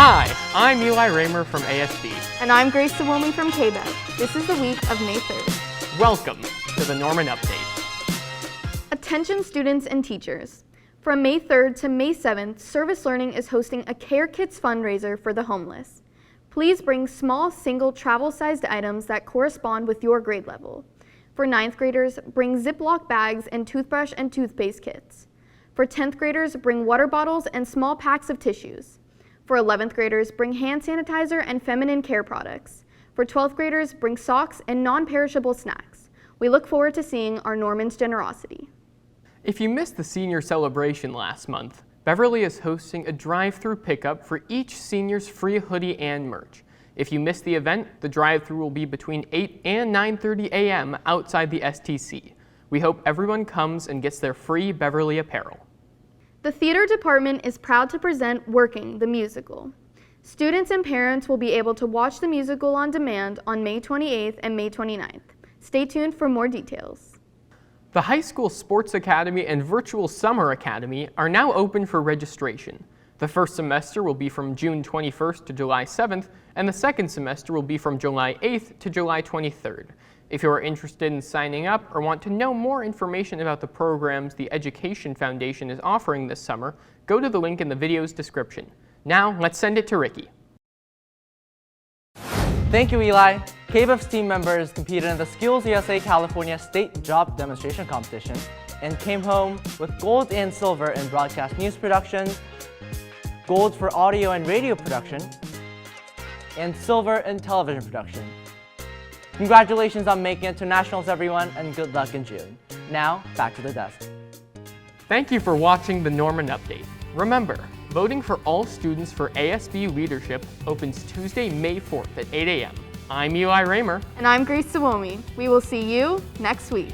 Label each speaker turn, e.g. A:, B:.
A: Hi, I'm Eli Raymer from ASB.
B: And I'm Grace Suomi from KBEV. This is the week of May 3rd.
A: Welcome to the Norman Update.
B: Attention students and teachers. From May 3rd to May 7th, Service Learning is hosting a Care Kits fundraiser for the homeless. Please bring small, single, travel-sized items that correspond with your grade level. For 9th graders, bring Ziploc bags and toothbrush and toothpaste kits. For 10th graders, bring water bottles and small packs of tissues. For 11th graders, bring hand sanitizer and feminine care products. For 12th graders, bring socks and non-perishable snacks. We look forward to seeing our Norman's generosity.
A: If you missed the senior celebration last month, Beverly is hosting a drive-through pickup for each senior's free hoodie and merch. If you missed the event, the drive-through will be between 8 and 9:30 a.m. outside the STC. We hope everyone comes and gets their free Beverly apparel.
B: The theater department is proud to present Working, the musical. Students and parents will be able to watch the musical on demand on May 28th and May 29th. Stay tuned for more details.
A: The High School Sports Academy and Virtual Summer Academy are now open for registration. The first semester will be from June 21st to July 7th, and the second semester will be from July 8th to July 23rd. If you are interested in signing up or want to know more information about the programs the Education Foundation is offering this summer, go to the link in the video's description. Now, let's send it to Ricky.
C: Thank you, Eli. KBEV's team members competed in the SkillsUSA California State Job Demonstration Competition and came home with gold and silver in broadcast news production, gold for audio and radio production, and silver in television production. Congratulations on making it to Nationals, everyone, and good luck in June. Now, back to the desk.
A: Thank you for watching the Norman Update. Remember, voting for all students for ASB leadership opens Tuesday, May 4th at 8 a.m. I'm Eli Raymer.
B: And I'm Grace Suomi. We will see you next week.